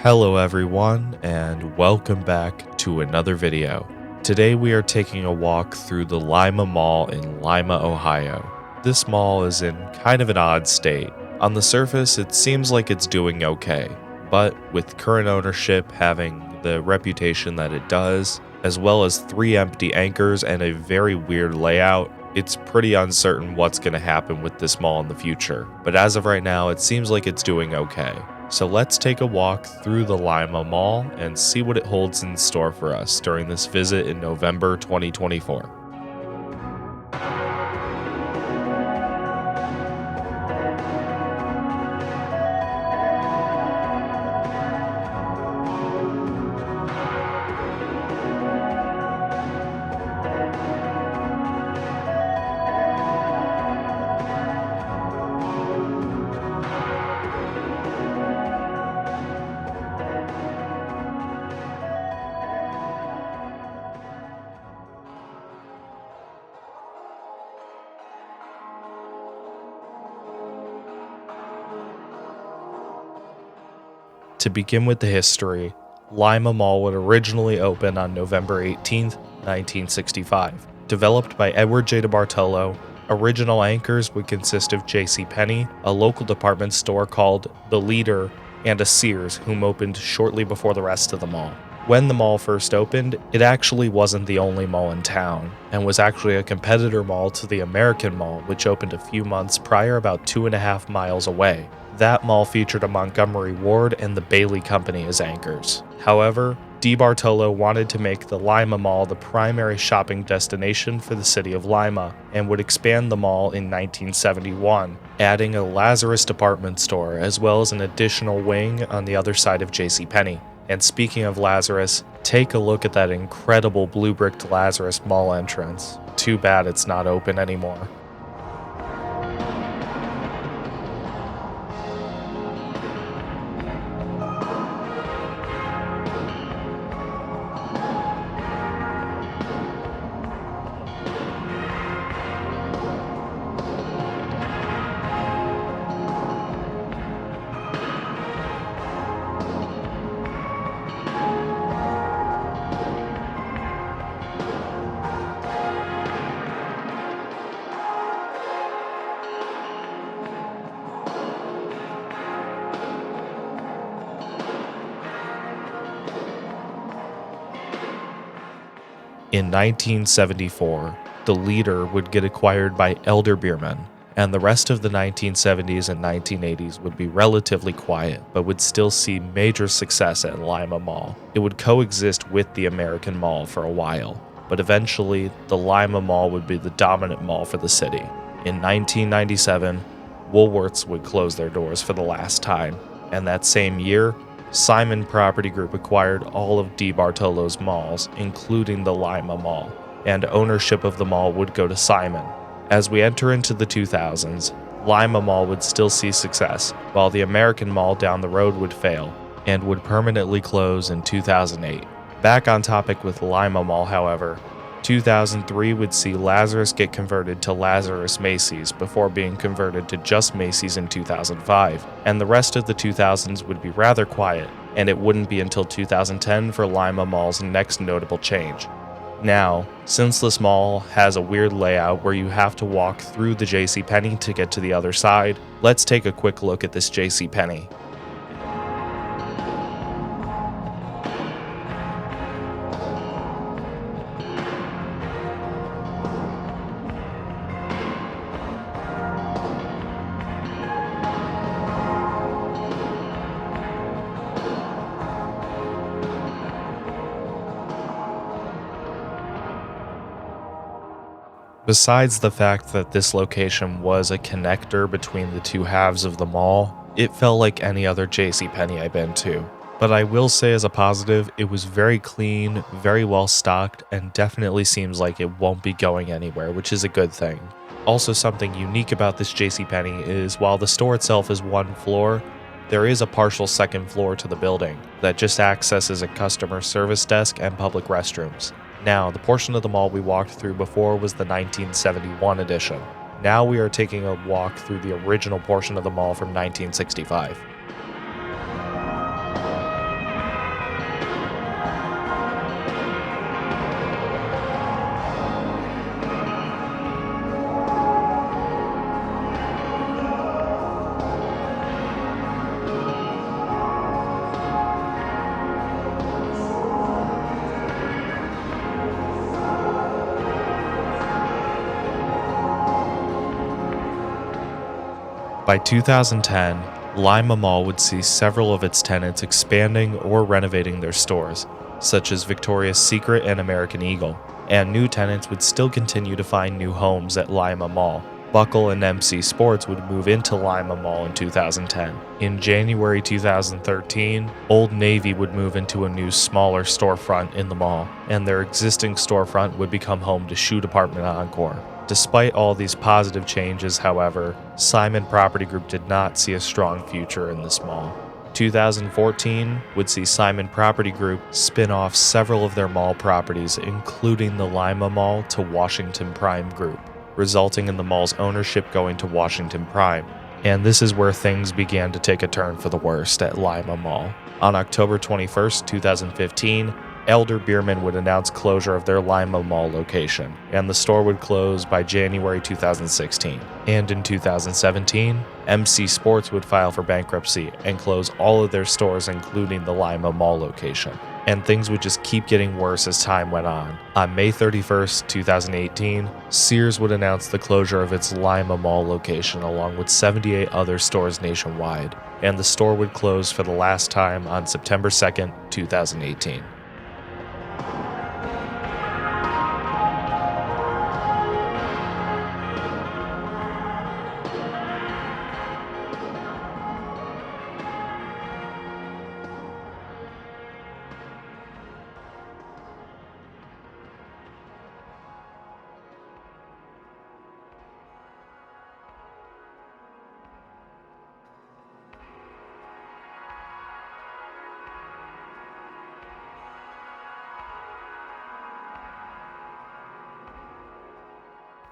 Hello everyone, and welcome back to another video. Today we are taking a walk through the Lima Mall in Lima, Ohio. This mall is in kind of an odd state. On the surface, it seems like it's doing okay, but with current ownership having the reputation that it does, as well as 3 empty anchors and a very weird layout, it's pretty uncertain what's going to happen with this mall in the future. But as of right now, it seems like it's doing okay. So let's take a walk through the Lima Mall and see what it holds in store for us during this visit in November 2024. To begin with the history, Lima Mall would originally open on November 18, 1965. Developed by Edward J. DeBartolo, original anchors would consist of JCPenney, a local department store called The Leader, and a Sears, whom opened shortly before the rest of the mall. When the mall first opened, it actually wasn't the only mall in town, and was actually a competitor mall to the American Mall, which opened a few months prior about 2.5 miles away. That mall featured a Montgomery Ward and the Bailey Company as anchors. However, DeBartolo wanted to make the Lima Mall the primary shopping destination for the city of Lima, and would expand the mall in 1971, adding a Lazarus department store as well as an additional wing on the other side of JCPenney. And speaking of Lazarus, take a look at that incredible blue-bricked Lazarus mall entrance. Too bad it's not open anymore. In 1974, the Leader would get acquired by Elder Beerman, and the rest of the 1970s and 1980s would be relatively quiet, but would still see major success at Lima Mall. It would coexist with the American Mall for a while, but eventually the Lima Mall would be the dominant mall for the city. In 1997, Woolworths would close their doors for the last time, and that same year, Simon Property Group acquired all of DeBartolo's malls, including the Lima Mall, and ownership of the mall would go to Simon. As we enter into the 2000s, Lima Mall would still see success, while the American Mall down the road would fail, and would permanently close in 2008. Back on topic with Lima Mall, however, 2003 would see Lazarus get converted to Lazarus Macy's before being converted to just Macy's in 2005, and the rest of the 2000s would be rather quiet, and it wouldn't be until 2010 for Lima Mall's next notable change. Now, since this mall has a weird layout where you have to walk through the JCPenney to get to the other side, let's take a quick look at this JCPenney. Besides the fact that this location was a connector between the two halves of the mall, it felt like any other JCPenney I've been to. But I will say as a positive, it was very clean, very well stocked, and definitely seems like it won't be going anywhere, which is a good thing. Also, something unique about this JCPenney is while the store itself is one floor, there is a partial second floor to the building that just acts as a customer service desk and public restrooms. Now, the portion of the mall we walked through before was the 1971 edition. Now we are taking a walk through the original portion of the mall from 1965. By 2010, Lima Mall would see several of its tenants expanding or renovating their stores, such as Victoria's Secret and American Eagle, and new tenants would still continue to find new homes at Lima Mall. Buckle and MC Sports would move into Lima Mall in 2010. In January 2013, Old Navy would move into a new smaller storefront in the mall, and their existing storefront would become home to Shoe Department Encore. Despite all these positive changes, however, Simon Property Group did not see a strong future in this mall. 2014 would see Simon Property Group spin off several of their mall properties, including the Lima Mall, to Washington Prime Group, resulting in the mall's ownership going to Washington Prime. And this is where things began to take a turn for the worst at Lima Mall. On October 21st, 2015, Elder Beerman would announce closure of their Lima Mall location, and the store would close by January 2016. And in 2017, MC Sports would file for bankruptcy and close all of their stores, including the Lima Mall location. And things would just keep getting worse as time went on. On May 31st, 2018, Sears would announce the closure of its Lima Mall location along with 78 other stores nationwide, and the store would close for the last time on September 2nd, 2018.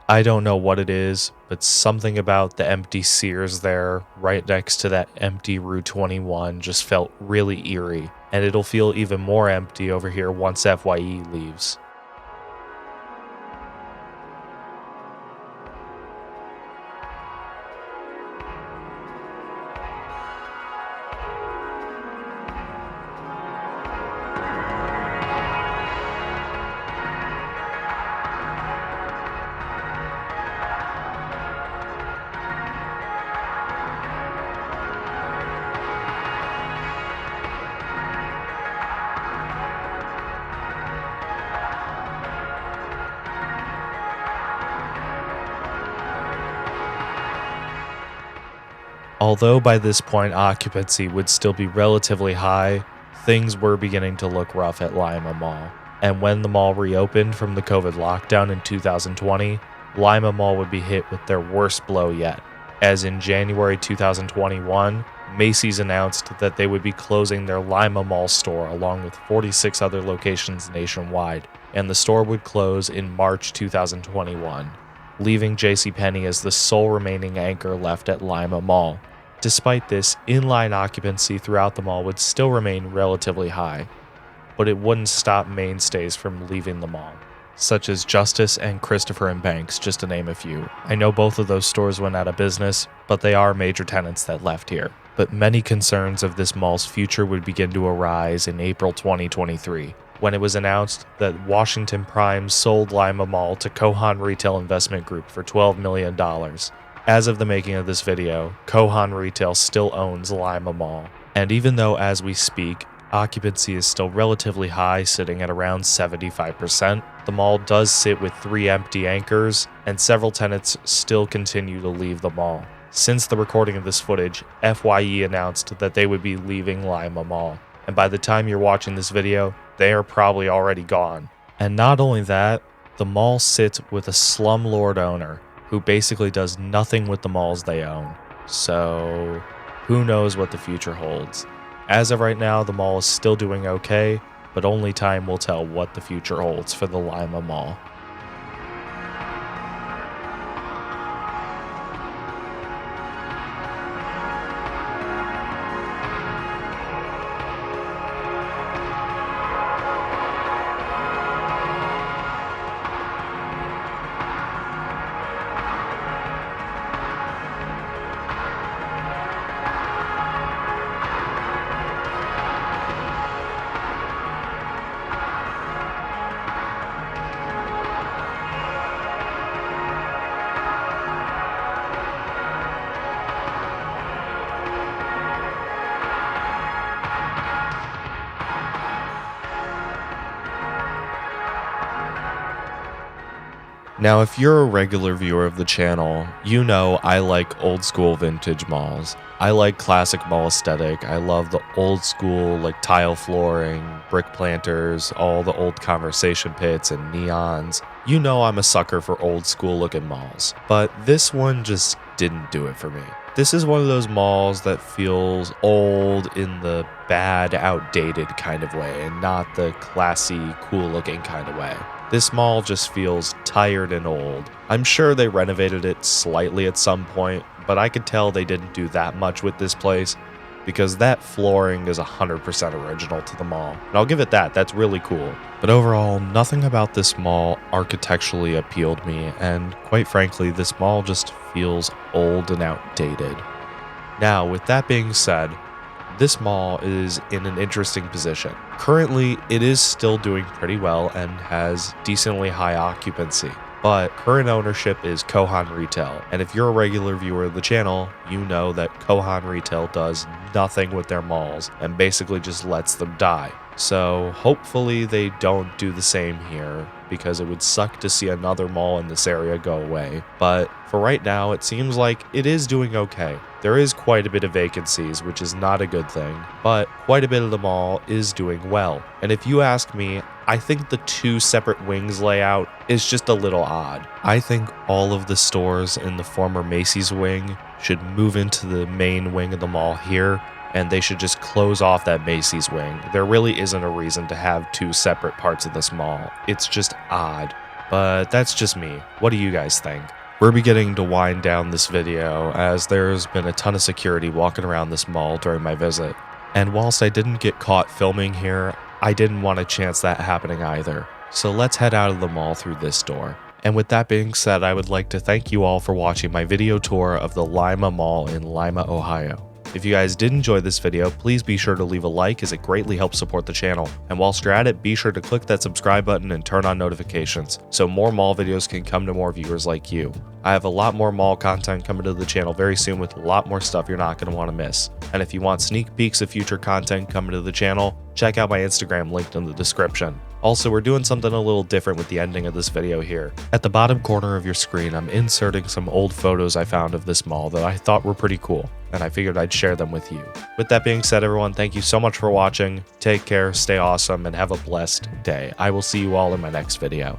I don't know what it is, but something about the empty Sears there, right next to that empty Rue 21, just felt really eerie, and it'll feel even more empty over here once FYE leaves. Although by this point occupancy would still be relatively high, things were beginning to look rough at Lima Mall. And when the mall reopened from the COVID lockdown in 2020, Lima Mall would be hit with their worst blow yet, as in January 2021, Macy's announced that they would be closing their Lima Mall store along with 46 other locations nationwide, and the store would close in March 2021, leaving JCPenney as the sole remaining anchor left at Lima Mall. Despite this, inline occupancy throughout the mall would still remain relatively high, but it wouldn't stop mainstays from leaving the mall, such as Justice and Christopher and Banks, just to name a few. I know both of those stores went out of business, but they are major tenants that left here. But many concerns of this mall's future would begin to arise in April 2023, when it was announced that Washington Prime sold Lima Mall to Kohan Retail Investment Group for $12 million. As of the making of this video, Kohan Retail still owns Lima Mall, and even though as we speak, occupancy is still relatively high, sitting at around 75%, the mall does sit with 3 empty anchors, and several tenants still continue to leave the mall. Since the recording of this footage, FYE announced that they would be leaving Lima Mall, and by the time you're watching this video, they are probably already gone. And not only that, the mall sits with a slumlord owner who basically does nothing with the malls they own. So, who knows what the future holds. As of right now, the mall is still doing okay, but only time will tell what the future holds for the Lima Mall. Now, if you're a regular viewer of the channel, you know I like old school vintage malls. I like classic mall aesthetic. I love the old school like tile flooring, brick planters, all the old conversation pits and neons. You know I'm a sucker for old school looking malls, but this one just didn't do it for me. This is one of those malls that feels old in the bad, outdated kind of way and not the classy, cool looking kind of way. This mall just feels tired and old. I'm sure they renovated it slightly at some point, but I could tell they didn't do that much with this place because that flooring is 100% original to the mall. And I'll give it that, that's really cool. But overall, nothing about this mall architecturally appealed me, and quite frankly, this mall just feels old and outdated. Now, with that being said, this mall is in an interesting position. Currently, it is still doing pretty well and has decently high occupancy, but current ownership is Kohan Retail, and if you're a regular viewer of the channel, you know that Kohan Retail does nothing with their malls and basically just lets them die. So hopefully they don't do the same here, because it would suck to see another mall in this area go away. But for right now, it seems like it is doing okay. There is quite a bit of vacancies, which is not a good thing, but quite a bit of the mall is doing well. And if you ask me, I think the two separate wings layout is just a little odd. I think all of the stores in the former Macy's wing should move into the main wing of the mall here, and they should just close off that Macy's wing. There really isn't a reason to have two separate parts of this mall. It's just odd, but that's just me. What do you guys think? We're beginning to wind down this video as there's been a ton of security walking around this mall during my visit. And whilst I didn't get caught filming here, I didn't want to chance that happening either. So let's head out of the mall through this door. And with that being said, I would like to thank you all for watching my video tour of the Lima Mall in Lima, Ohio. If you guys did enjoy this video, please be sure to leave a like as it greatly helps support the channel. And whilst you're at it, be sure to click that subscribe button and turn on notifications so more mall videos can come to more viewers like you. I have a lot more mall content coming to the channel very soon with a lot more stuff you're not going to want to miss. And if you want sneak peeks of future content coming to the channel, check out my Instagram linked in the description. Also, we're doing something a little different with the ending of this video here. At the bottom corner of your screen, I'm inserting some old photos I found of this mall that I thought were pretty cool, and I figured I'd share them with you. With that being said, everyone, thank you so much for watching. Take care, stay awesome, and have a blessed day. I will see you all in my next video.